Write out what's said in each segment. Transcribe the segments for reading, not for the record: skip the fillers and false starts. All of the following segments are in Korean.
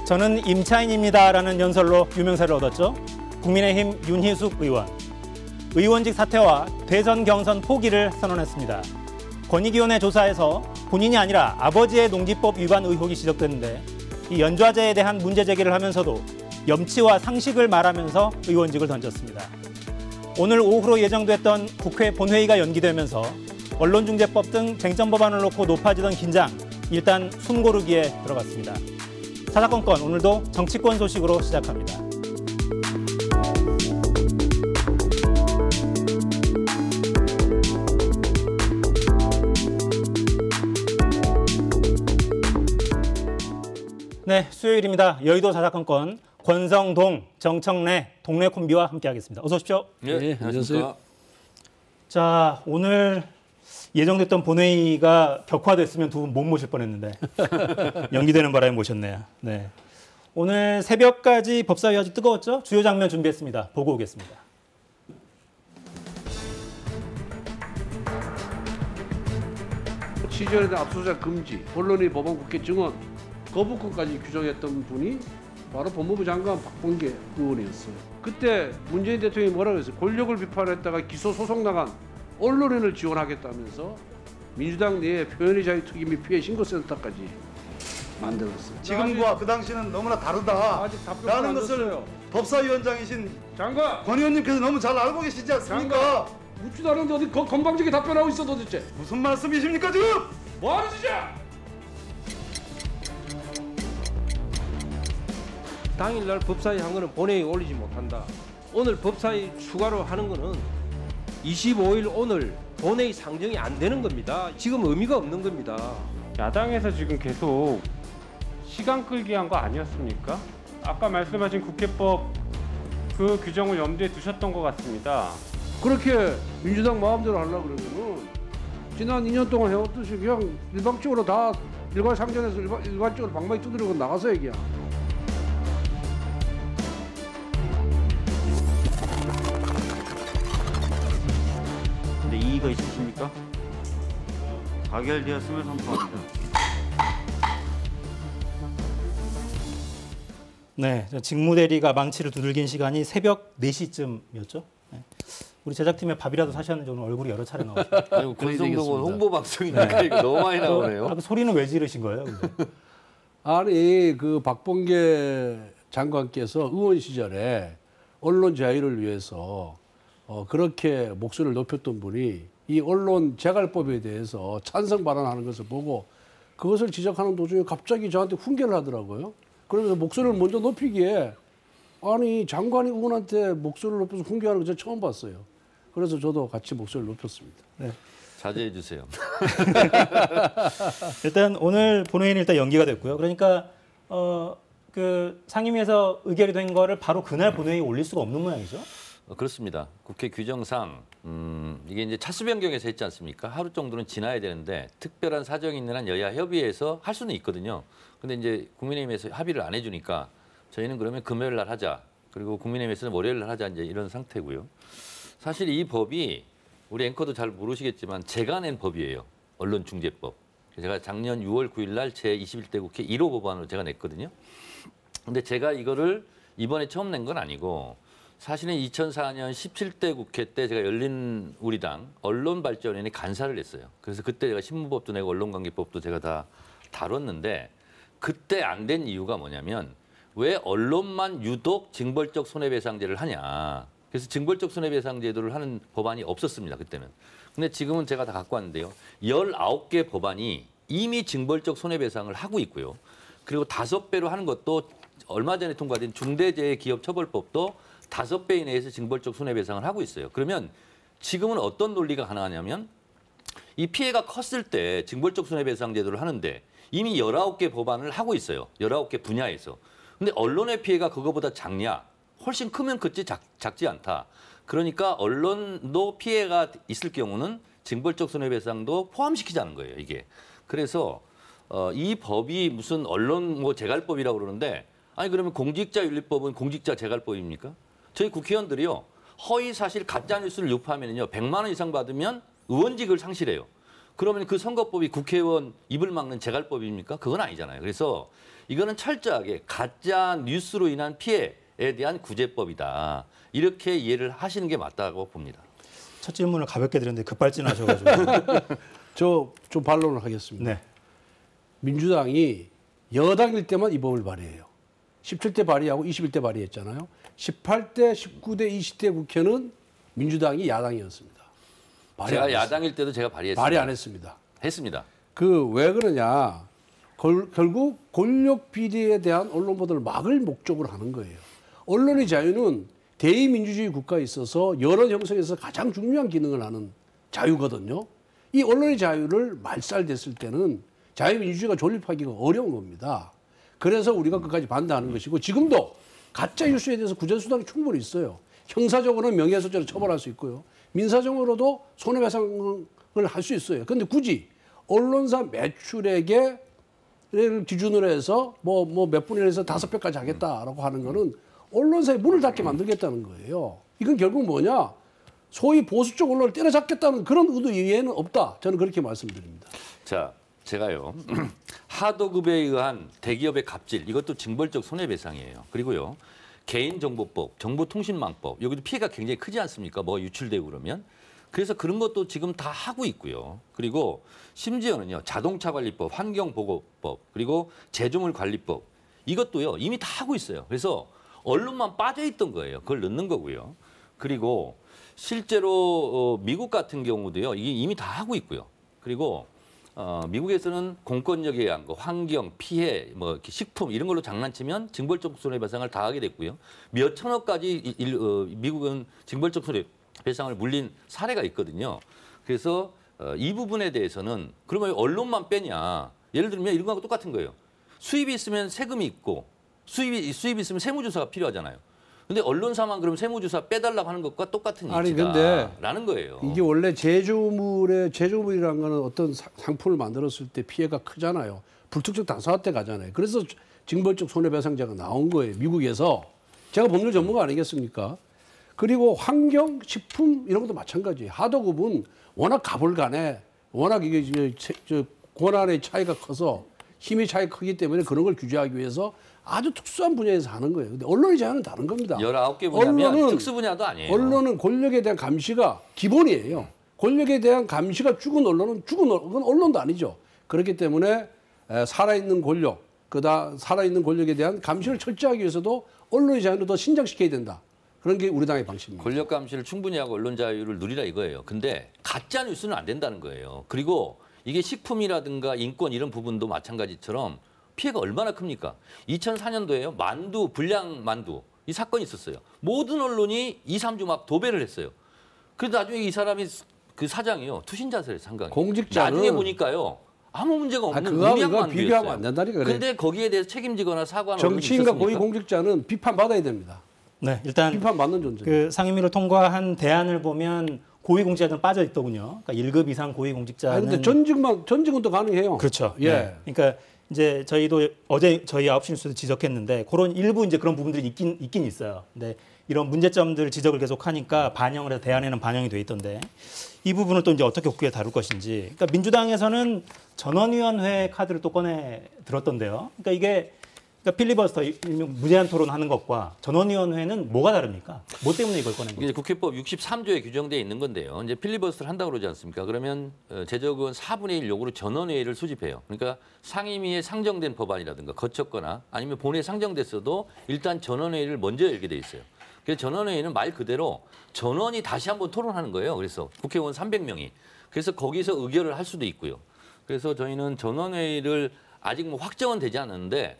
저는 임차인입니다라는 연설로 유명세를 얻었죠. 국민의힘 윤희숙 의원. 의원직 사퇴와 대선 경선 포기를 선언했습니다. 권익위원회 조사에서 본인이 아니라 아버지의 농지법 위반 의혹이 지적됐는데 이 연좌제에 대한 문제 제기를 하면서도 염치와 상식을 말하면서 의원직을 던졌습니다. 오늘 오후로 예정됐던 국회 본회의가 연기되면서 언론중재법 등 쟁점 법안을 놓고 높아지던 긴장, 일단 숨고르기에 들어갔습니다. 사사건건 오늘도 정치권 소식으로 시작합니다. 네, 수요일입니다. 여의도 사사건건 권성동, 정청래, 동네 콤비와 함께하겠습니다. 어서 오십시오. 네, 안녕하세요. 자, 오늘 예정됐던 본회의가 격화됐으면 두 분 못 모실 뻔했는데 연기되는 바람에 모셨네요. 네, 오늘 새벽까지 법사위 아주 뜨거웠죠? 주요 장면 준비했습니다. 보고 오겠습니다. 취재에 대한 압수수색 금지, 언론의 법원 국회 증언, 거부권까지 규정했던 분이 바로 법무부 장관 박범계 의원이었어요. 그때 문재인 대통령이 뭐라고 했어요? 권력을 비판했다가 기소 소송 나간 언론인을 지원하겠다면서 민주당 내에 표현의 자유 특위 및 피해 신고센터까지 만들었어요. 지금과 그 당시는 너무나 다르다. 아직 답변 라는 안 것을 줬어요. 법사위원장이신 장관! 권 의원님께서 너무 잘 알고 계시지 않습니까? 묻지도 않은데 어디 건방지게 답변하고 있어 도대체. 무슨 말씀이십니까 지금? 뭐하는 짓이야? 당일날 법사위 한 거는 본회의에 올리지 못한다. 오늘 법사위 추가로 하는 거는 25일 오늘 본회의 상정이 안 되는 겁니다. 지금 의미가 없는 겁니다. 야당에서 지금 계속 시간 끌기 한 거 아니었습니까? 아까 말씀하신 국회법 그 규정을 염두에 두셨던 것 같습니다. 그렇게 민주당 마음대로 하려고 그러면은 지난 2년 동안 해왔듯이 그냥 일방적으로 다 일괄상정해서 일괄적으로 방망이 두드리고 나가서 얘기야. 근데 이의가 있으십니까? 가결되었음을 선포합니다. 네, 직무대리가 망치를 두들긴 시간이 새벽 4시쯤이었죠. 네. 우리 제작팀에 밥이라도 사셨는지 오늘 얼굴이 여러 차례 나오시고. 아이고, 권성동은 홍보 방송이니까 이거 너무 많이 나오네요. 그 소리는 왜 지르신 거예요? 아니 그 박범계 장관께서 의원 시절에 언론 자유를 위해서 그렇게 목소리를 높였던 분이 이 언론 재갈법에 대해서 찬성 발언하는 것을 보고 그것을 지적하는 도중에 갑자기 저한테 훈계를 하더라고요. 그러면서 목소리를 먼저 높이기에 아니 장관이 의원한테 목소리를 높여서 훈계하는 거 제가 처음 봤어요. 그래서 저도 같이 목소리를 높였습니다. 네. 자제해 주세요. 일단 오늘 본회의는 일단 연기가 됐고요. 그러니까 그 상임위에서 의결이 된 거를 바로 그날 본회의에 올릴 수가 없는 모양이죠. 그렇습니다. 국회 규정상 이게 이제 차수 변경에서 했지 않습니까? 하루 정도는 지나야 되는데 특별한 사정이 있는 한 여야 협의해서 할 수는 있거든요. 근데 이제 국민의힘에서 합의를 안 해주니까 저희는 그러면 금요일 날 하자. 그리고 국민의힘에서는 월요일 날 하자. 이제 이런 상태고요. 사실 이 법이 우리 앵커도 잘 모르시겠지만 제가 낸 법이에요. 언론중재법. 제가 작년 6월 9일 날 제21대 국회 1호 법안으로 제가 냈거든요. 근데 제가 이거를 이번에 처음 낸 건 아니고 사실은 2004년 17대 국회 때 제가 열린우리당 언론발전위원회 간사를 했어요. 그래서 그때 제가 신문법도 내고 언론관계법도 제가 다 다뤘는데 그때 안 된 이유가 뭐냐면 왜 언론만 유독 징벌적 손해배상제를 하냐. 그래서 징벌적 손해배상제도를 하는 법안이 없었습니다. 그때는. 근데 지금은 제가 다 갖고 왔는데요. 19개 법안이 이미 징벌적 손해배상을 하고 있고요. 그리고 5배로 하는 것도 얼마 전에 통과된 중대재해기업처벌법도 5배 이내에서 징벌적 손해배상을 하고 있어요. 그러면 지금은 어떤 논리가 가능하냐면 이 피해가 컸을 때 징벌적 손해배상 제도를 하는데 이미 19개 법안을 하고 있어요. 19개 분야에서. 근데 언론의 피해가 그거보다 작냐? 훨씬 크면 크지 작지 않다. 그러니까 언론도 피해가 있을 경우는 징벌적 손해배상도 포함시키자는 거예요. 이게. 그래서 이 법이 무슨 언론 재갈법이라고 그러는데 아니 그러면 공직자윤리법은 공직자 재갈법입니까? 저희 국회의원들이요. 허위 사실 가짜 뉴스를 유포하면요. 100만 원 이상 받으면 의원직을 상실해요. 그러면 그 선거법이 국회의원 입을 막는 재갈법입니까? 그건 아니잖아요. 그래서 이거는 철저하게 가짜 뉴스로 인한 피해에 대한 구제법이다. 이렇게 이해를 하시는 게 맞다고 봅니다. 첫 질문을 가볍게 드렸는데 급발진하셔가지고. 저 좀 반론을 하겠습니다. 네. 민주당이 여당일 때만 이 법을 발의해요. 17대 발의하고 21대 발의했잖아요. 18대, 19대, 20대 국회는 민주당이 야당이었습니다. 제가 야당일 때도 제가 발의했습니다. 발의 안 했습니다. 했습니다. 그 왜 그러냐? 결국 권력 비리에 대한 언론 보도를 막을 목적으로 하는 거예요. 언론의 자유는 대의민주주의 국가에 있어서 여론 형성에서 가장 중요한 기능을 하는 자유거든요. 이 언론의 자유를 말살됐을 때는 자유민주주의가 존립하기가 어려운 겁니다. 그래서 우리가 끝까지 반대하는 것이고 지금도 가짜 뉴스에 대해서 구제수단이 충분히 있어요. 형사적으로는 명예훼손죄로 처벌할 수 있고요. 민사적으로도 손해배상을 할 수 있어요. 그런데 굳이 언론사 매출액을 기준으로 해서 뭐 몇 분에 해서 5배까지 하겠다라고 하는 거는 언론사의 문을 닫게 만들겠다는 거예요. 이건 결국 뭐냐? 소위 보수 쪽 언론을 때려잡겠다는 그런 의도 이외에는 없다. 저는 그렇게 말씀드립니다. 자, 제가요. 하도급에 의한 대기업의 갑질, 이것도 징벌적 손해배상이에요. 그리고요. 개인정보법, 정보통신망법, 여기도 피해가 굉장히 크지 않습니까? 뭐 유출되고 그러면. 그래서 그런 것도 지금 다 하고 있고요. 그리고 심지어는요. 자동차관리법, 환경보호법, 그리고 제조물관리법, 이것도요. 이미 다 하고 있어요. 그래서 언론만 빠져있던 거예요. 그걸 넣는 거고요. 그리고 실제로 미국 같은 경우도요. 이게 이미 다 하고 있고요. 그리고 미국에서는 공권력에 의한 거, 환경, 피해, 뭐 식품 이런 걸로 장난치면 징벌적 손해배상을 다 하게 됐고요. 몇 천억까지 미국은 징벌적 손해배상을 물린 사례가 있거든요. 그래서 이 부분에 대해서는 그러면 언론만 빼냐? 예를 들면 이런 거하고 똑같은 거예요. 수입이 있으면 세금이 있고 수입이 있으면 세무조사가 필요하잖아요. 근데 언론사만 그럼 세무조사 빼달라고 하는 것과 똑같은 이치다라는 거예요. 이게 원래 제조물이라는 거는 어떤 상품을 만들었을 때 피해가 크잖아요. 불특정 다수화돼 가잖아요. 그래서 징벌적 손해배상제가 나온 거예요. 미국에서. 제가 법률 전문가 아니겠습니까? 그리고 환경, 식품 이런 것도 마찬가지예요. 하도급은 워낙 가불간에 워낙 이게 권한의 차이가 커서 힘의 차이가 크기 때문에 그런 걸 규제하기 위해서 아주 특수한 분야에서 하는 거예요. 근데 언론의 자유는 다른 겁니다. 19개 분야면 특수 분야도 아니에요. 언론은 권력에 대한 감시가 기본이에요. 권력에 대한 감시가 죽은 언론은 그건 언론도 아니죠. 그렇기 때문에 살아있는 권력, 살아있는 권력에 대한 감시를 철저하기 위해서도 언론의 자유를 더 신장시켜야 된다. 그런 게 우리 당의 방식입니다. 권력 감시를 충분히 하고 언론 자유를 누리라 이거예요. 근데 가짜 뉴스는 안 된다는 거예요. 그리고 이게 식품이라든가 인권 이런 부분도 마찬가지처럼 피해가 얼마나 큽니까? 2004년도에요. 만두, 불량 만두. 이 사건이 있었어요. 모든 언론이 2, 3주 막 도배를 했어요. 그래도 나중에 이 사람이 그 사장이요. 투신 자살을 상당히. 공직자는 나중에 보니까요. 아무 문제가 없는 그거 무량 만두였어요. 비교하면 안 된다니까. 그런데 거기에 대해서 책임지거나 사과하는 정치인과 고위 공직자는 비판받아야 됩니다. 네, 일단 비판받는 존재. 그 상임위로 통과한 대안을 보면 고위공직자들은 빠져 있더군요. 그러니까 1급 이상 고위공직자는. 그런데 전직은 또 가능해요. 그렇죠. 예. 네. 그러니까 이제 저희도 어제 저희 9시 뉴스도 지적했는데 그런 일부 이제 그런 부분들이 있긴 있어요. 근데 이런 문제점들 지적을 계속하니까 반영을 해서 대안에는 반영이 돼 있던데 이 부분을 또 이제 어떻게 국회에 다룰 것인지. 그러니까 민주당에서는 전원위원회 카드를 또 꺼내 들었던데요. 그러니까 이게 필리버스터 일명 무제한 토론하는 것과 전원위원회는 뭐가 다릅니까? 뭐 때문에 이걸 꺼낸 거죠? 국회법 63조에 규정되어 있는 건데요. 이제 필리버스터를 한다고 그러지 않습니까? 그러면 제적은 4분의 1 요구로 전원회의를 수집해요. 그러니까 상임위에 상정된 법안이라든가 거쳤거나 아니면 본회의에 상정됐어도 일단 전원회의를 먼저 열게 돼 있어요. 그래서 전원회의는 말 그대로 전원이 다시 한번 토론하는 거예요. 그래서 국회의원 300명이. 그래서 거기서 의결을 할 수도 있고요. 그래서 저희는 전원회의를 아직 뭐 확정은 되지 않았는데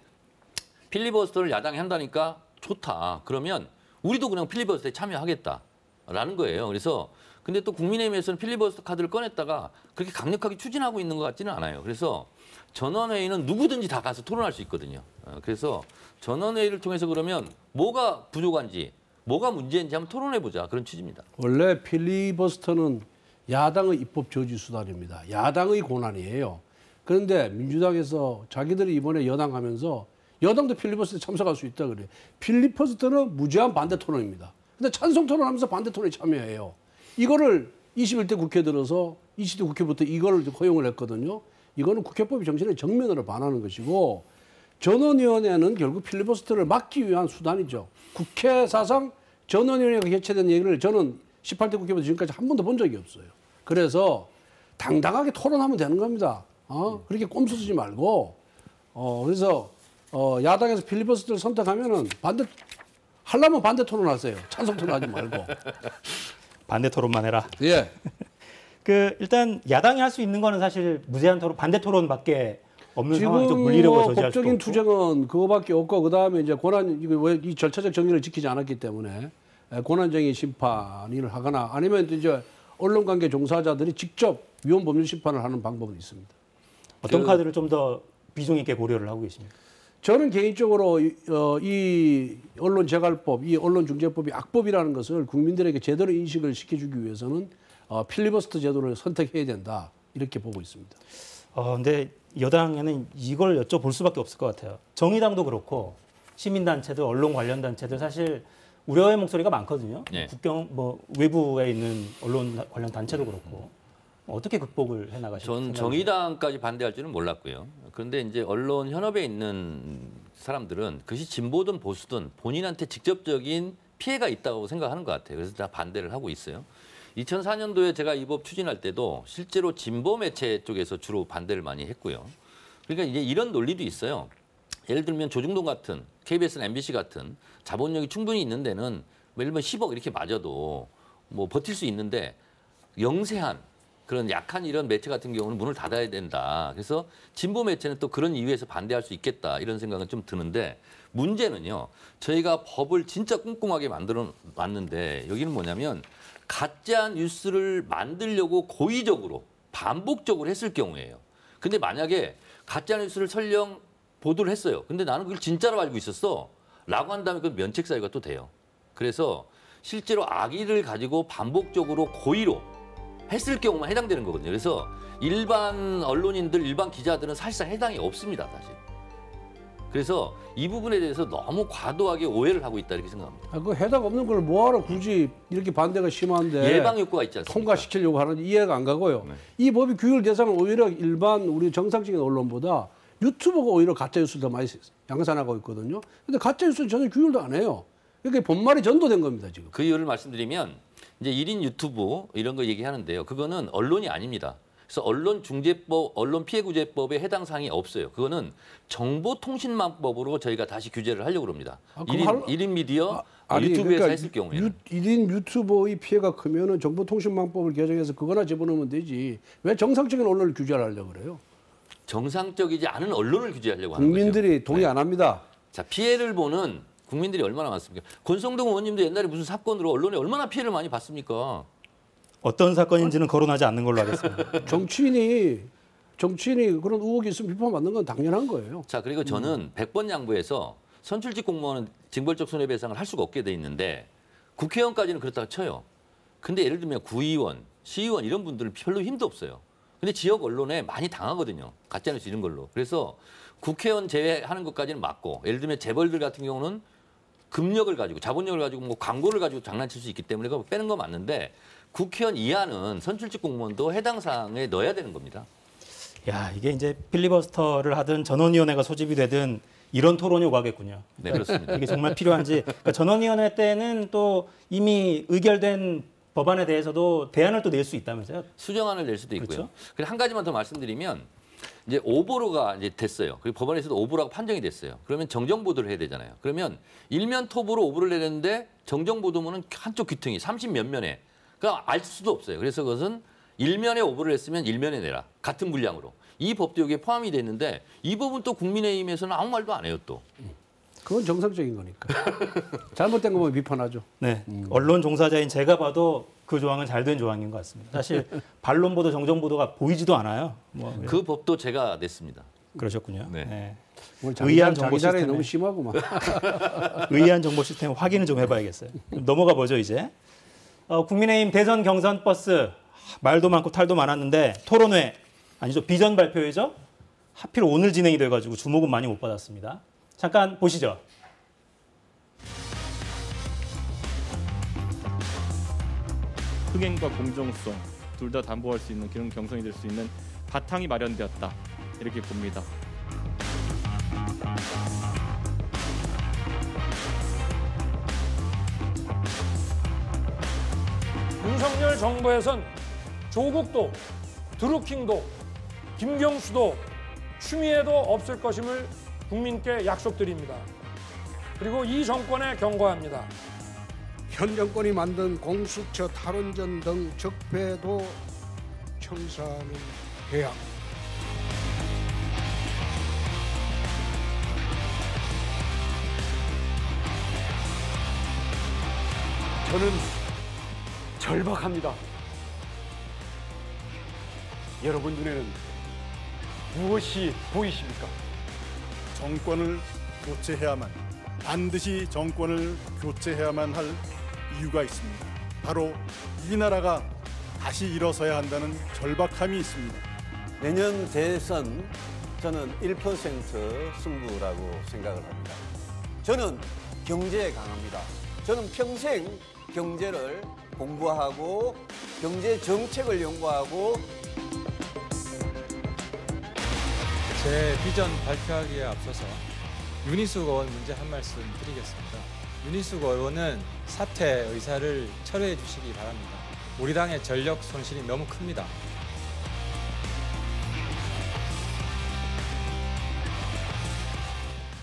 필리버스터를 야당이 한다니까 좋다. 그러면 우리도 그냥 필리버스터에 참여하겠다라는 거예요. 그래서 근데 또 국민의힘에서는 필리버스터 카드를 꺼냈다가 그렇게 강력하게 추진하고 있는 것 같지는 않아요. 그래서 전원회의는 누구든지 다 가서 토론할 수 있거든요. 그래서 전원회의를 통해서 그러면 뭐가 부족한지 뭐가 문제인지 한번 토론해보자. 그런 취지입니다. 원래 필리버스터는 야당의 입법 저지 수단입니다. 야당의 권한이에요. 그런데 민주당에서 자기들이 이번에 여당하면서 여당도 필리버스터에 참석할 수 있다 그래요. 필리버스터는 무제한 반대 토론입니다. 근데 찬성 토론하면서 반대 토론에 참여해요. 이거를 21대 국회 들어서 20대 국회부터 이걸 허용을 했거든요. 이거는 국회법의 정신에 정면으로 반하는 것이고 전원위원회는 결국 필리버스터를 막기 위한 수단이죠. 국회 사상 전원위원회가 개최된 얘기를 저는 18대 국회부터 지금까지 한 번도 본 적이 없어요. 그래서 당당하게 토론하면 되는 겁니다. 그렇게 꼼수 쓰지 말고. 그래서 야당에서 필리버스터를 선택하면은 하려면 반대 토론하세요. 찬성 토론하지 말고. 반대 토론만 해라. 예. 일단 야당이 할 수 있는 거는 사실 무제한 토론, 반대 토론밖에 없는 상황이죠. 물리력으로 저지할 수도 법적인 없고. 투쟁은 그거밖에 없고 그다음에 이제 이 절차적 정리를 지키지 않았기 때문에 권한쟁의 심판을 하거나 아니면 이제 언론관계 종사자들이 직접 위헌 법률 심판을 하는 방법은 있습니다. 어떤 카드를 좀 더 비중 있게 고려를 하고 계십니까? 저는 개인적으로 이 언론재갈법, 이 언론중재법이 악법이라는 것을 국민들에게 제대로 인식을 시켜주기 위해서는 필리버스터 제도를 선택해야 된다 이렇게 보고 있습니다. 근데 여당에는 이걸 여쭤볼 수밖에 없을 것 같아요. 정의당도 그렇고 시민단체들, 언론 관련 단체들 사실 우려의 목소리가 많거든요. 네. 외부에 있는 언론 관련 단체도 그렇고 어떻게 극복을 해나가실까요? 전 정의당까지 반대할 줄은 몰랐고요. 그런데 이제 언론 현업에 있는 사람들은 그것이 진보든 보수든 본인한테 직접적인 피해가 있다고 생각하는 것 같아요. 그래서 다 반대를 하고 있어요. 2004년도에 제가 이 법 추진할 때도 실제로 진보 매체 쪽에서 주로 반대를 많이 했고요. 그러니까 이제 이런 논리도 있어요. 예를 들면 조중동 같은 KBS나 MBC 같은 자본력이 충분히 있는 데는 예를 들면 10억 이렇게 맞아도 뭐 버틸 수 있는데 영세한 그런 약한 이런 매체 같은 경우는 문을 닫아야 된다. 그래서 진보 매체는 또 그런 이유에서 반대할 수 있겠다. 이런 생각은 좀 드는데 문제는요. 저희가 법을 진짜 꼼꼼하게 만들어 놨는데 여기는 뭐냐면 가짜 뉴스를 만들려고 고의적으로 반복적으로 했을 경우에요. 근데 만약에 가짜 뉴스를 설령 보도를 했어요. 근데 나는 그걸 진짜로 알고 있었어. 라고 한다면 그건 면책 사유가 또 돼요. 그래서 실제로 악의를 가지고 반복적으로 고의로 했을 경우만 해당되는 거거든요. 그래서 일반 언론인들, 일반 기자들은 사실상 해당이 없습니다, 사실. 그래서 이 부분에 대해서 너무 과도하게 오해를 하고 있다 이렇게 생각합니다. 그 해당 없는 걸 뭐하러 굳이 이렇게 반대가 심한데 예방 효과가 있지 않습니까? 통과시키려고 하는지 이해가 안 가고요. 네. 이 법이 규율 대상은 오히려 일반 우리 정상적인 언론보다 유튜버가 오히려 가짜 뉴스를 더 많이 양산하고 있거든요. 근데 가짜 뉴스는 전혀 규율도 안 해요. 그러니까 본말이 전도된 겁니다, 지금. 그 이유를 말씀드리면 이제 1인 유튜브 이런 거 얘기하는데요. 그거는 언론이 아닙니다. 그래서 언론중재법, 언론피해구제법에 해당 사항이 없어요. 그거는 정보통신망법으로 저희가 다시 규제를 하려고 합니다. 1인 미디어 유튜브에서 그러니까 했을 경우에는. 1인 유튜버의 피해가 크면은 정보통신망법을 개정해서 그거나 집어넣으면 되지. 왜 정상적인 언론을 규제를 하려고 그래요? 정상적이지 않은 언론을 규제하려고 하는 거죠. 국민들이 동의 안 합니다. 자, 피해를 보는 국민들이 얼마나 많습니까? 권성동 의원님도 옛날에 무슨 사건으로 언론에 얼마나 피해를 많이 봤습니까? 어떤 사건인지는 거론하지 않는 걸로 하겠습니다. 정치인이 그런 의혹이 있으면 비판받는 건 당연한 거예요. 자, 그리고 저는 100번 양보해서 선출직 공무원은 징벌적 손해배상을 할 수가 없게 돼 있는데 국회의원까지는 그렇다고 쳐요. 근데 예를 들면 구의원, 시의원 이런 분들은 별로 힘도 없어요. 근데 지역 언론에 많이 당하거든요. 가짜뉴스 이런 걸로. 그래서 국회의원 제외하는 것까지는 맞고 예를 들면 재벌들 같은 경우는 금력을 가지고 자본력을 가지고 뭐 광고를 가지고 장난칠 수 있기 때문에 그거 빼는 거 맞는데 국회의원 이하는 선출직 공무원도 해당 사항에 넣어야 되는 겁니다. 야, 이게 이제 필리버스터를 하든 전원위원회가 소집이 되든 이런 토론이 오가겠군요. 네, 그렇습니다. 이게 정말 필요한지. 그러니까 전원위원회 때는 또 이미 의결된 법안에 대해서도 대안을 또 낼 수 있다면서요? 수정안을 낼 수도 있고요. 그렇죠? 그리고 한 가지만 더 말씀드리면 이제 오보로가 이제 됐어요. 그리고 법원에서도 오보라고 판정이 됐어요. 그러면 정정 보도를 해야 되잖아요. 그러면 일면 톱으로 오보를 내렸는데 정정 보도면은 한쪽 귀퉁이 30몇 면에 그러니까 알 수도 없어요. 그래서 그것은 일면에 오보를 했으면 일면에 내라. 같은 분량으로. 이 법도 여기에 포함이 됐는데 이 법은 또 국민의힘에서는 아무 말도 안 해요 또. 그건 정상적인 거니까. 잘못된 거면 비판하죠. 네, 언론 종사자인 제가 봐도 그 조항은 잘된 조항인 것 같습니다. 사실 반론 보도, 정정 보도가 보이지도 않아요. 그 법도 제가 냈습니다. 그러셨군요. 네. 네. 의한 정보 시스템 너무 심하구만. 의한 정보 시스템 확인을 좀 해봐야겠어요. 넘어가 보죠 이제. 국민의힘 대선 경선 버스 말도 많고 탈도 많았는데 토론회 아니죠 비전 발표회죠. 하필 오늘 진행이 돼가지고 주목은 많이 못 받았습니다. 잠깐 보시죠. 흥행과 공정성 둘 다 담보할 수 있는 그런 경선이 될 수 있는 바탕이 마련되었다 이렇게 봅니다. 윤석열 정부에선 조국도, 드루킹도, 김경수도, 추미애도 없을 것임을 국민께 약속드립니다. 그리고 이 정권에 경고합니다. 현 정권이 만든 공수처, 탈원전 등 적폐도 청산을 해야 합니다. 저는 절박합니다. 여러분 눈에는 무엇이 보이십니까? 정권을 교체해야만, 반드시 정권을 교체해야만 할 이유가 있습니다. 바로 이 나라가 다시 일어서야 한다는 절박함이 있습니다. 내년 대선 저는 1% 승부라고 생각을 합니다. 저는 경제에 강합니다. 저는 평생 경제를 공부하고 경제 정책을 연구하고 제 비전 발표하기에 앞서서 윤희숙 의원 문제 한 말씀 드리겠습니다. 윤희숙 의원은 사퇴 의사를 철회해 주시기 바랍니다. 우리 당의 전력 손실이 너무 큽니다.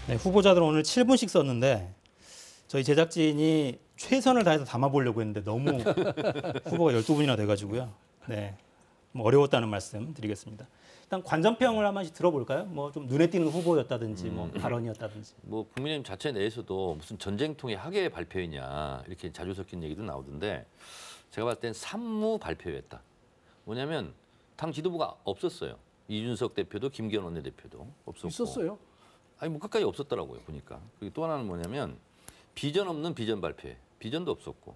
네, 후보자들은 오늘 7분씩 썼는데 저희 제작진이 최선을 다해서 담아보려고 했는데 너무 후보가 12분이나 돼가지고요. 네, 뭐 어려웠다는 말씀 드리겠습니다. 일단 관전평을 한 번씩 들어볼까요? 뭐 좀 눈에 띄는 후보였다든지 뭐 발언이었다든지. 뭐 국민의힘 자체 내에서도 무슨 전쟁통의 학예 발표이냐 이렇게 자주 섞인 얘기도 나오던데 제가 봤을 땐 산무 발표였다. 뭐냐면 당 지도부가 없었어요. 이준석 대표도 김기현 원내대표도 없었고. 있었어요? 아니 뭐 끝까지 없었더라고요 보니까. 그리고 또 하나는 뭐냐면 비전 없는 비전 발표회. 비전도 없었고.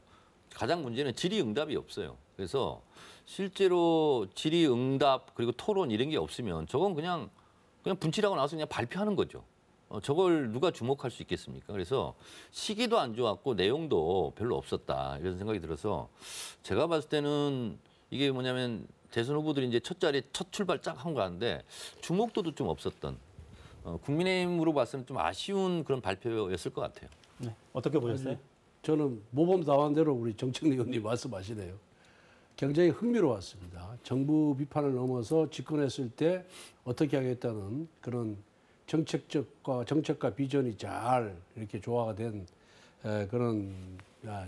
가장 문제는 질의응답이 없어요. 그래서 실제로 질의응답 그리고 토론 이런 게 없으면 저건 그냥 분칠하고 나와서 그냥 발표하는 거죠. 저걸 누가 주목할 수 있겠습니까? 그래서 시기도 안 좋았고 내용도 별로 없었다 이런 생각이 들어서 제가 봤을 때는 이게 뭐냐면 대선 후보들이 이제 첫 자리에 첫 출발 쫙 한 거 같은데 주목도도 좀 없었던 국민의힘으로 봤을 때 좀 아쉬운 그런 발표였을 것 같아요. 네, 어떻게 보셨어요? 저는 모범답안대로 우리 정책위 의원님 말씀하시네요. 굉장히 흥미로웠습니다. 정부 비판을 넘어서 집권했을 때 어떻게 하겠다는 그런 정책과 비전이 잘 이렇게 조화가 된 그런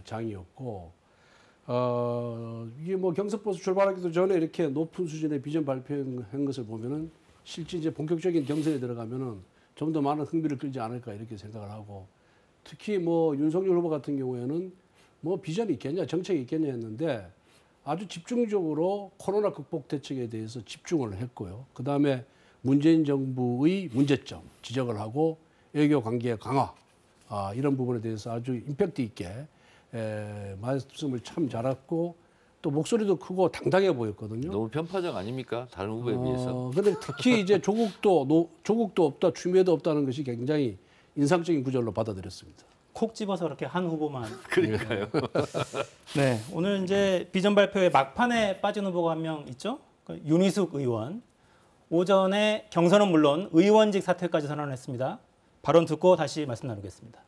장이었고, 이게 뭐 경선버스 출발하기도 전에 이렇게 높은 수준의 비전 발표한 것을 보면은 실제 이제 본격적인 경선에 들어가면은 좀 더 많은 흥미를 끌지 않을까 이렇게 생각을 하고, 특히 뭐 윤석열 후보 같은 경우에는 뭐 비전이 있겠냐, 정책이 있겠냐 했는데 아주 집중적으로 코로나 극복 대책에 대해서 집중을 했고요. 그 다음에 문재인 정부의 문제점 지적을 하고 외교 관계 강화 이런 부분에 대해서 아주 임팩트 있게 말씀을 참 잘했고 또 목소리도 크고 당당해 보였거든요. 너무 편파적 아닙니까? 다른 후보에 비해서. 근데 특히 이제 조국도 없다, 추미애도 없다는 것이 굉장히 인상적인 구절로 받아들였습니다. 콕 집어서 그렇게 한 후보만. 그러니까요. 네, 오늘 이제 비전 발표에 막판에 빠진 후보가 한 명 있죠. 윤희숙 의원. 오전에 경선은 물론 의원직 사퇴까지 선언했습니다. 발언 듣고 다시 말씀 나누겠습니다.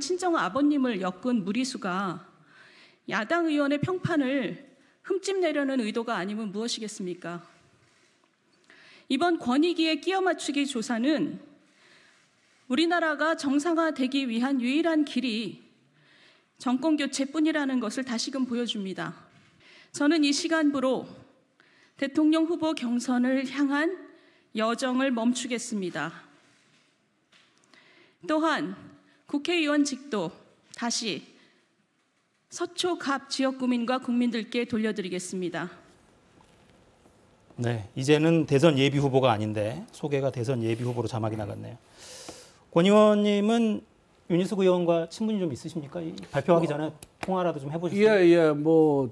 친정 아버님을 엮은 무리수가 야당 의원의 평판을 흠집내려는 의도가 아니면 무엇이겠습니까? 이번 권익위의 끼워 맞추기 조사는 우리나라가 정상화되기 위한 유일한 길이 정권 교체뿐이라는 것을 다시금 보여줍니다. 저는 이 시간부로 대통령 후보 경선을 향한 여정을 멈추겠습니다. 또한 국회의원직도 다시 서초갑 지역구민과 국민들께 돌려드리겠습니다. 네, 이제는 대선 예비 후보가 아닌데 소개가 대선 예비 후보로 자막이 나갔네요. 권 의원님은 윤희숙 의원과 친분이 좀 있으십니까? 발표하기 전에 통화라도 좀 해보셨어요? 예, 뭐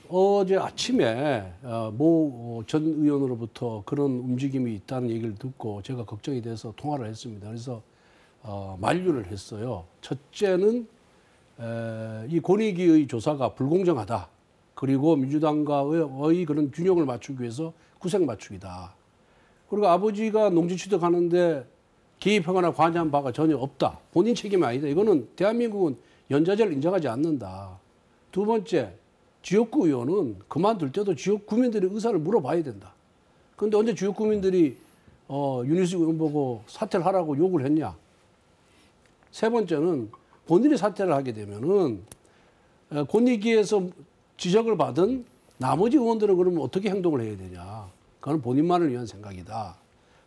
어제 아침에 모 전 의원으로부터 그런 움직임이 있다는 얘기를 듣고 제가 걱정이 돼서 통화를 했습니다. 그래서 만류를 했어요. 첫째는 이 권익위의 조사가 불공정하다. 그리고 민주당과의 그런 균형을 맞추기 위해서 구색 맞추기다. 그리고 아버지가 농지 취득하는데 개입하거나 관여한 바가 전혀 없다. 본인 책임이 아니다. 이거는 대한민국은 연좌제를 인정하지 않는다. 두 번째, 지역구 의원은 그만둘 때도 지역 구민들의 의사를 물어봐야 된다. 그런데 언제 지역 구민들이 윤희숙 의원 보고 사퇴를 하라고 요구를 했냐? 세 번째는 본인이 사퇴를 하게 되면은 권익위에서 지적을 받은 나머지 의원들은 그러면 어떻게 행동을 해야 되냐? 그건 본인만을 위한 생각이다.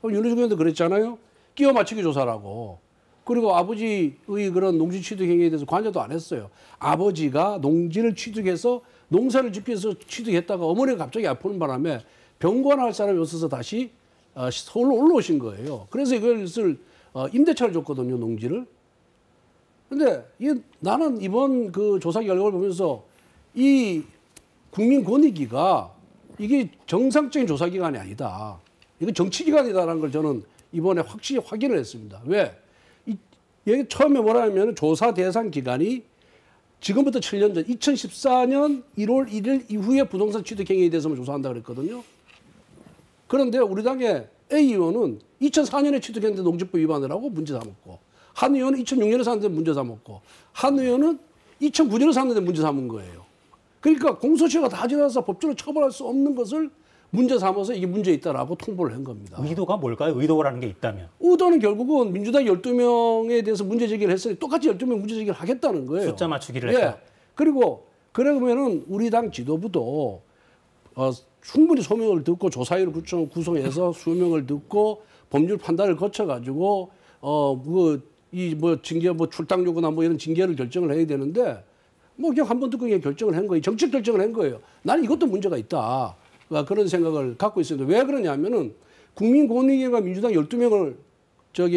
윤희숙 의원도 그랬잖아요. 끼워 맞추기 조사라고. 그리고 아버지의 그런 농지 취득 행위에 대해서 관여도 안 했어요. 아버지가 농지를 취득해서 농사를 짓기 위해서 취득했다가 어머니가 갑자기 아프는 바람에 병관할 사람이 없어서 다시 서울로 올라오신 거예요. 그래서 이것을 임대차를 줬거든요, 농지를. 근데 나는 이번 그 조사 결과를 보면서 이 국민권익위가 이게 정상적인 조사기관이 아니다. 이거 정치기관이다라는 걸 저는 이번에 확실히 확인을 했습니다. 왜? 여기 처음에 뭐라 하면 조사 대상 기간이 지금부터 7년 전 2014년 1월 1일 이후에 부동산 취득 행위에 대해서만 조사한다 그랬거든요. 그런데 우리 당의 A 의원은 2004년에 취득했는데 농지법 위반을 하고 문제 삼았고, 한 의원은 2006년에 샀는데 문제 삼았고, 한 의원은 2009년에 샀는데 문제 삼은 거예요. 그러니까 공소시효가 다 지나서 법적으로 처벌할 수 없는 것을 문제 삼아서 이게 문제 있다라고 통보를 한 겁니다. 의도가 뭘까요? 의도라는 게 있다면? 의도는 결국은 민주당 12명에 대해서 문제 제기를 했으니 똑같이 12명 문제 제기를 하겠다는 거예요. 숫자 맞추기를 했다. 그리고 그러면은 우리 당 지도부도 충분히 소명을 듣고 조사위를 구성해서 소명을 듣고 법률 판단을 거쳐가지고 징계 출당 요구나 이런 징계를 결정을 해야 되는데 그냥 한 번 듣고 그냥 결정을 한 거예요. 정책 결정을 한 거예요. 나는 이것도 문제가 있다. 그런 생각을 갖고 있습니다. 왜 그러냐면은 국민권익위가 민주당 12명을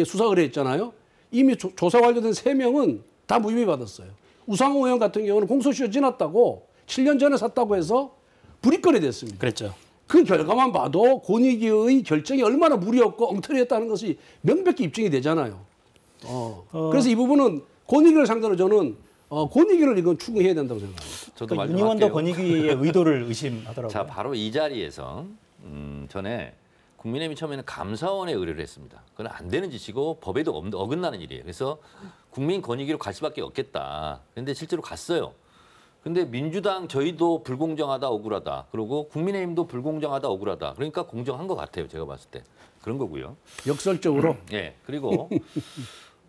수사를 했잖아요. 이미 조사 완료된 3명은 다 무혐의 받았어요. 우상호 의원 같은 경우는 공소시효 지났다고 7년 전에 샀다고 해서 불이익거리 됐습니다. 그랬죠. 그 결과만 봐도 권익위의 결정이 얼마나 무리였고 엉터리였다는 것이 명백히 입증이 되잖아요. 그래서 이 부분은 권익위를 상대로 저는 권익위를 이건 추궁해야 된다고 생각합니다. 저도 그러니까 윤 의원도 권익위의 의도를 의심하더라고요. 자, 바로 이 자리에서 전에 국민의힘이 처음에는 감사원에 의뢰를 했습니다. 그건 안 되는 짓이고 법에도 어긋나는 일이에요. 그래서 국민권익위로 갈 수밖에 없겠다. 그런데 실제로 갔어요. 근데 민주당 저희도 불공정하다 억울하다. 그리고 국민의힘도 불공정하다 억울하다. 그러니까 공정한 것 같아요. 제가 봤을 때. 그런 거고요. 역설적으로. 예. 그리고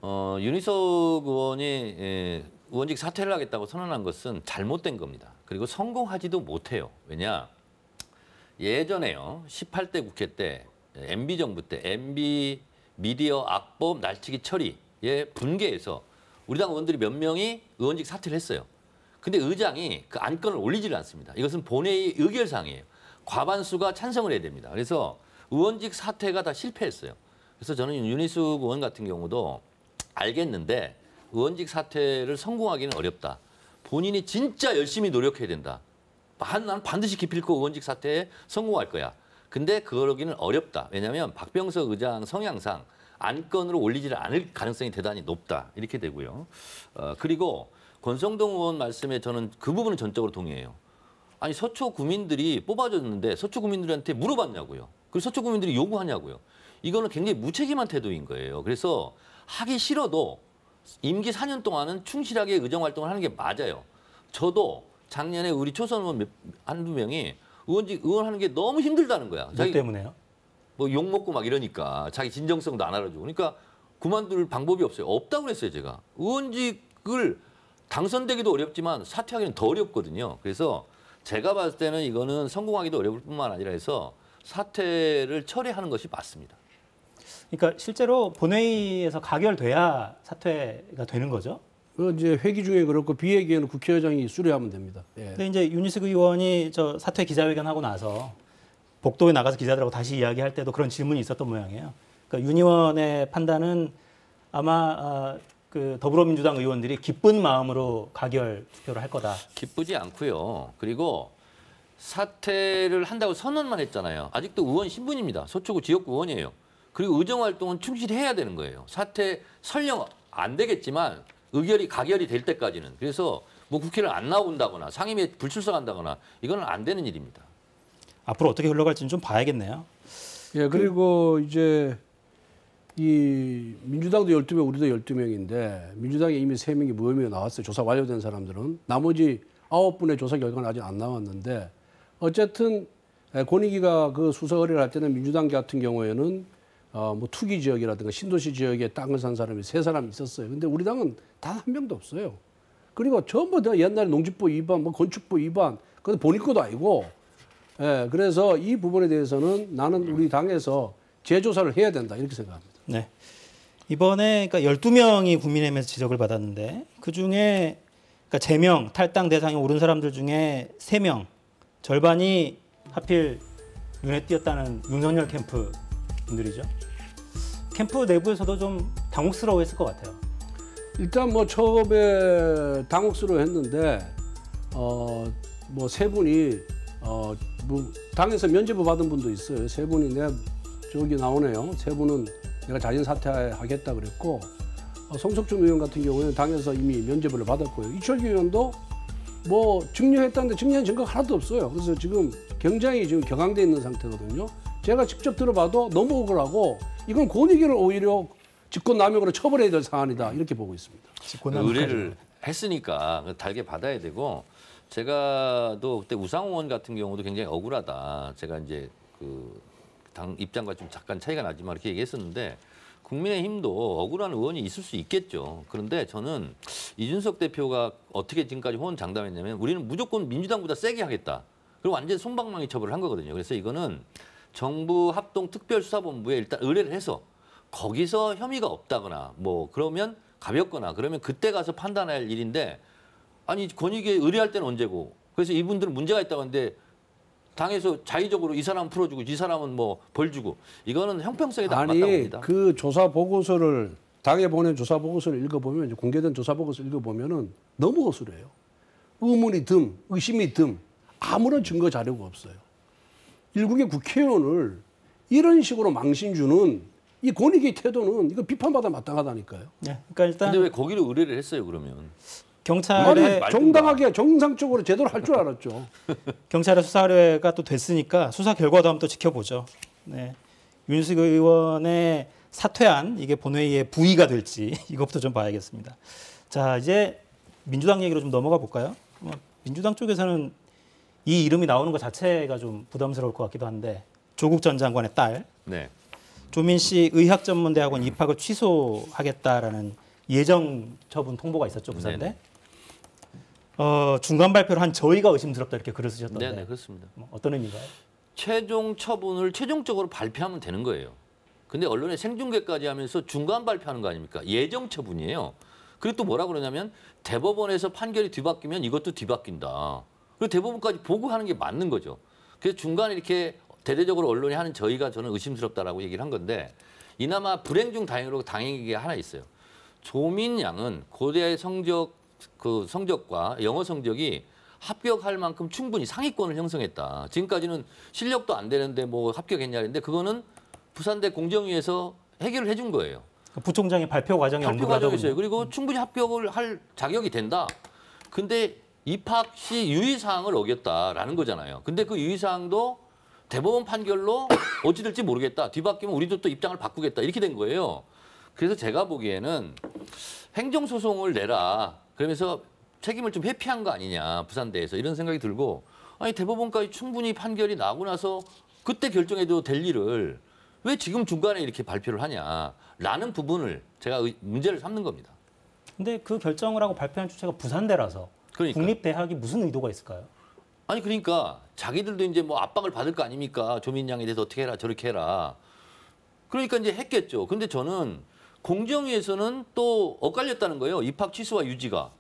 윤희숙 의원이 의원직 사퇴를 하겠다고 선언한 것은 잘못된 겁니다. 그리고 성공하지도 못해요. 왜냐? 예전에요. 18대 국회 때 MB 정부 때 MB 미디어 악법 날치기 처리에 분개해서 우리 당 의원들이 몇 명이 의원직 사퇴를 했어요. 근데 의장이 그 안건을 올리지를 않습니다. 이것은 본회의 의결사항이에요. 과반수가 찬성을 해야 됩니다. 그래서 의원직 사퇴가 다 실패했어요. 그래서 저는 윤희숙 의원 같은 경우도 알겠는데 의원직 사퇴를 성공하기는 어렵다. 본인이 진짜 열심히 노력해야 된다. 나는 반드시 기필코 의원직 사퇴에 성공할 거야. 근데 그러기는 어렵다. 왜냐하면 박병석 의장 성향상 안건으로 올리지를 않을 가능성이 대단히 높다. 이렇게 되고요. 그리고 권성동 의원 말씀에 저는 그 부분은 전적으로 동의해요. 아니 서초 구민들이 뽑아줬는데 서초 구민들한테 물어봤냐고요. 그리고 서초 구민들이 요구하냐고요. 이거는 굉장히 무책임한 태도인 거예요. 그래서 하기 싫어도 임기 4년 동안은 충실하게 의정활동을 하는 게 맞아요. 저도 작년에 우리 초선 의원 한두 명이 의원하는 게 너무 힘들다는 거야. 자기 때문에요? 뭐 욕먹고 막 이러니까 자기 진정성도 안 알아주고. 그러니까 그만둘 방법이 없어요. 없다고 그랬어요, 제가. 의원직을 당선되기도 어렵지만 사퇴하기는 더 어렵거든요. 그래서 제가 봤을 때는 이거는 성공하기도 어려울 뿐만 아니라 해서 사퇴를 처리하는 것이 맞습니다. 그러니까 실제로 본회의에서 가결돼야 사퇴가 되는 거죠? 이제 회기 중에 그렇고 비회기에는 국회의장이 수료하면 됩니다. 예. 근데 이제 윤희숙 의원이 저 사퇴 기자회견하고 나서 복도에 나가서 기자들하고 다시 이야기할 때도 그런 질문이 있었던 모양이에요. 그러니까 윤 의원의 판단은 아마 그 더불어민주당 의원들이 기쁜 마음으로 가결 투표를 할 거다. 기쁘지 않고요. 그리고 사퇴를 한다고 선언만 했잖아요. 아직도 의원 신분입니다. 서초구 지역구 의원이에요. 그리고 의정활동은 충실히 해야 되는 거예요. 사퇴 설령 안 되겠지만 가결이 될 때까지는. 그래서 뭐 국회를 안 나온다거나 상임위에 불출석한다거나 이거는 안 되는 일입니다. 앞으로 어떻게 흘러갈지는 좀 봐야겠네요. 예, 그리고 이제 이 민주당도 12명, 우리도 12명인데 민주당에 이미 3명이 무혐의가 나왔어요. 조사 완료된 사람들은. 나머지 9분의 조사 결과는 아직 안 나왔는데 어쨌든 권익위가 그 수사 의뢰를 할 때는 민주당 같은 경우에는 뭐 투기 지역이라든가 신도시 지역에 땅을 산 사람이 3사람 있었어요. 근데 우리 당은 단 한 명도 없어요. 그리고 전부 다 옛날에 농지법 위반, 뭐 건축법 위반, 그건 본인 것도 아니고, 예, 그래서 이 부분에 대해서는 나는 우리 당에서 재조사를 해야 된다 이렇게 생각합니다. 네. 이번에 그러니까 12명이 국민의힘에서 지적을 받았는데 그 중에 그러니까 제명 탈당 대상에 오른 사람들 중에 3명, 절반이 하필 눈에 띄었다는 윤석열 캠프 분들이죠. 캠프 내부에서도 좀 당혹스러워했을 것 같아요. 일단 뭐 처음에 당혹스러워했는데 뭐 3분이 뭐 당에서 면죄부 받은 분도 있어요. 3분이 저기 나오네요. 3분은 내가 자진 사퇴하겠다 그랬고 송석준 의원 같은 경우에는 당에서 이미 면죄부를 받았고요. 이철규 의원도 뭐 증여했다는데 증여한 증거가 하나도 없어요. 그래서 지금 굉장히 지금 격앙돼 있는 상태거든요. 제가 직접 들어봐도 너무 억울하고 이건 권익위를 오히려 직권남용으로 처벌해야 될 사안이다 이렇게 보고 있습니다. 의뢰를 했으니까 달게 받아야 되고 제가도 그때 우상호 의원 같은 경우도 굉장히 억울하다. 제가 이제 그 당 입장과 좀 잠깐 차이가 나지만 이렇게 얘기했었는데 국민의힘도 억울한 의원이 있을 수 있겠죠. 그런데 저는 이준석 대표가 어떻게 지금까지 호언장담했냐면 우리는 무조건 민주당보다 세게 하겠다. 그리고 완전 솜방망이 처벌을 한 거거든요. 그래서 이거는 정부 합동 특별수사본부에 일단 의뢰를 해서 거기서 혐의가 없다거나 뭐 그러면 가볍거나 그러면 그때 가서 판단할 일인데 아니 권익위에 의뢰할 때는 언제고 그래서 이분들은 문제가 있다고 하는데 당에서 자의적으로 이 사람은 풀어주고 이 사람은 뭐 벌 주고 이거는 형평성에도 안 맞다고 봅니다. 그 조사 보고서를 당에 보낸 조사 보고서를 읽어보면 공개된 조사 보고서를 읽어보면은 너무 허술해요. 의문이 듬, 의심이 듬 아무런 증거 자료가 없어요. 일국의 국회의원을 이런 식으로 망신 주는 이 권익위 태도는 이거 비판받아 마땅하다니까요. 네, 그러니까 일단 근데 왜 거기를 의뢰를 했어요 그러면? 경찰에 정당하게 정상적으로 제대로 할 줄 알았죠. 경찰의 수사 의뢰가 또 됐으니까 수사 결과도 한번 또 지켜보죠. 네. 윤식 의원의 사퇴안 이게 본회의의 부의가 될지 이것부터 좀 봐야겠습니다. 자 이제 민주당 얘기로 좀 넘어가 볼까요? 민주당 쪽에서는 이 이름이 나오는 것 자체가 좀 부담스러울 것 같기도 한데 조국 전 장관의 딸 네. 조민씨 의학전문대학원 입학을 취소하겠다라는 예정 처분 통보가 있었죠 부산대. 중간 발표를 한 저희가 의심스럽다 이렇게 글을 쓰셨던데. 네, 그렇습니다. 어떤 의미인가요? 최종 처분을 최종적으로 발표하면 되는 거예요. 근데 언론에 생중계까지 하면서 중간 발표하는 거 아닙니까? 예정 처분이에요. 그리고 또 뭐라 그러냐면 대법원에서 판결이 뒤바뀌면 이것도 뒤바뀐다. 그리고 대법원까지 보고하는 게 맞는 거죠. 그래서 중간에 이렇게 대대적으로 언론이 하는 저희가 저는 의심스럽다라고 얘기를 한 건데 이나마 불행 중 다행으로 다행인 게 하나 있어요. 조민 양은 고대 성적과 영어 성적이 합격할 만큼 충분히 상위권을 형성했다. 지금까지는 실력도 안 되는데 뭐 합격했냐 했는데 그거는 부산대 공정위에서 해결을 해준 거예요. 부총장의 발표 과정에 발표 과정이 있어요. 그리고 충분히 합격을 할 자격이 된다. 근데 입학 시 유의사항을 어겼다라는 거잖아요. 근데 그 유의사항도 대법원 판결로 어찌 될지 모르겠다. 뒤바뀌면 우리도 또 입장을 바꾸겠다. 이렇게 된 거예요. 그래서 제가 보기에는 행정소송을 내라. 그러면서 책임을 좀 회피한 거 아니냐. 부산대에서. 이런 생각이 들고 아니 대법원까지 충분히 판결이 나고 나서 그때 결정해도 될 일을 왜 지금 중간에 이렇게 발표를 하냐라는 부분을 제가 문제를 삼는 겁니다. 근데 그 결정을 하고 발표한 주체가 부산대라서 그러니까. 국립대학이 무슨 의도가 있을까요? 아니 그러니까 자기들도 이제 뭐 압박을 받을 거 아닙니까? 조민 양에 대해서 어떻게 해라 저렇게 해라. 그러니까 이제 했겠죠. 근데 저는 공정위에서는 또 엇갈렸다는 거예요. 입학 취소와 유지가.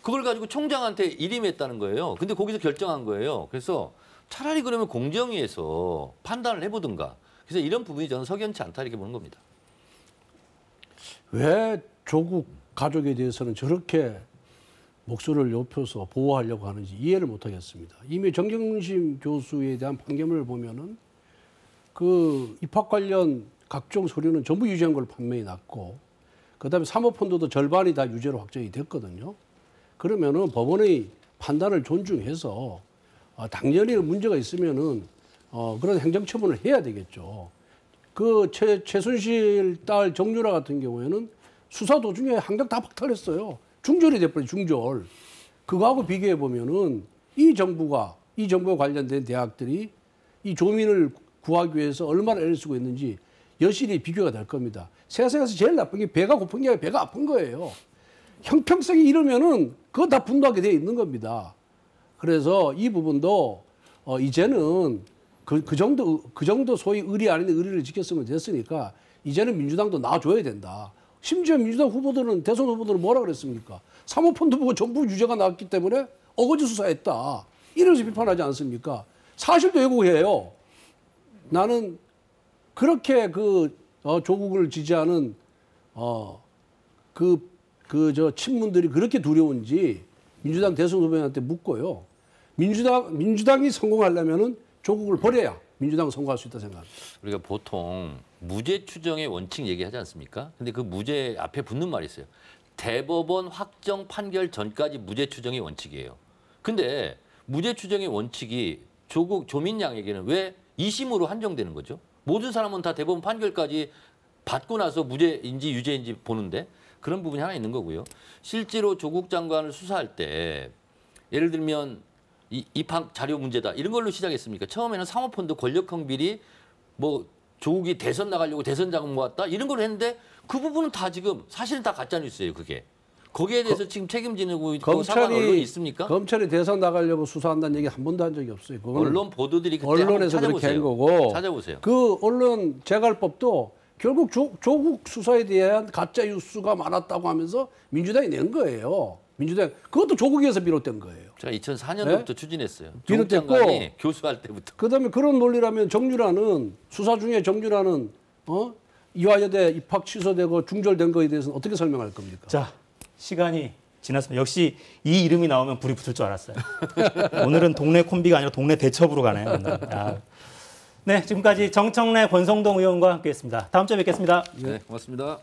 그걸 가지고 총장한테 일임했다는 거예요. 근데 거기서 결정한 거예요. 그래서 차라리 그러면 공정위에서 판단을 해보든가. 그래서 이런 부분이 저는 석연치 않다 이렇게 보는 겁니다. 왜 조국 가족에 대해서는 저렇게 목소리를 높여서 보호하려고 하는지 이해를 못하겠습니다. 이미 정경심 교수에 대한 판결문을 보면은 그 입학 관련 각종 서류는 전부 유죄한 걸로 판명이 났고 그다음에 사모펀드도 절반이 다 유죄로 확정이 됐거든요. 그러면은 법원의 판단을 존중해서 당연히 문제가 있으면은 그런 행정처분을 해야 되겠죠. 그 최순실 딸 정유라 같은 경우에는 수사 도중에 항장 다 박탈했어요. 중절이 돼버려요, 중절. 그거하고 비교해 보면은 이 정부와 관련된 대학들이 이 조민을 구하기 위해서 얼마나 애를 쓰고 있는지 여실히 비교가 될 겁니다. 세상에서 제일 나쁜 게 배가 고픈 게 아니라 배가 아픈 거예요. 형평성이 이러면은 그거 다 분노하게 돼 있는 겁니다. 그래서 이 부분도 이제는 그 정도 소위 의리 아닌 의리를 지켰으면 됐으니까 이제는 민주당도 놔줘야 된다. 심지어 민주당 후보들은 대선 후보들은 뭐라 그랬습니까? 사모펀드 보고 전부 유죄가 나왔기 때문에 어거지 수사했다. 이러면서 비판하지 않습니까? 사실도 왜곡해요. 나는 그렇게 조국을 지지하는 친문들이 그렇게 두려운지 민주당 대선 후보한테 묻고요. 민주당이 성공하려면은 조국을 버려야 민주당 성공할 수 있다 생각합니다. 우리가 보통 무죄 추정의 원칙 얘기하지 않습니까? 근데 그 무죄 앞에 붙는 말이 있어요. 대법원 확정 판결 전까지 무죄 추정이 원칙이에요. 근데 무죄 추정의 원칙이 조민 양에게는 왜 2심으로 한정되는 거죠? 모든 사람은 다 대법원 판결까지 받고 나서 무죄인지 유죄인지 보는데 그런 부분이 하나 있는 거고요. 실제로 조국 장관을 수사할 때 예를 들면 입학 자료 문제다 이런 걸로 시작했습니까? 처음에는 사모펀드 권력형 비리 뭐 조국이 대선 나가려고 대선 자금 모았다 이런 걸 했는데 그 부분은 다 지금 사실은 다 가짜 뉴스예요. 그게 거기에 대해서 지금 책임지고 있고 사과한 언론이 있습니까? 검찰이 대선 나가려고 수사한다는 얘기 한 번도 한 적이 없어요. 언론 보도들이 그때 언론에서 그렇게 한 거고 찾아보세요. 그 언론 재갈법도 결국 조국 수사에 대한 가짜 뉴스가 많았다고 하면서 민주당이 낸 거예요. 민주당 그것도 조국에서 비롯된 거예요. 제가 2004년도부터 네? 추진했어요. 비롯됐고 교수할 때부터. 그다음에 그런 논리라면 정유라는 수사 중에 정유라는 이화여대 입학 취소되고 중절된 거에 대해서는 어떻게 설명할 겁니까? 자, 시간이 지났습니다. 역시 이 이름이 나오면 불이 붙을 줄 알았어요. 오늘은 동네 콤비가 아니라 동네 대첩으로 가네요. 네, 지금까지 정청래 권성동 의원과 함께했습니다. 다음 주에 뵙겠습니다. 네, 고맙습니다.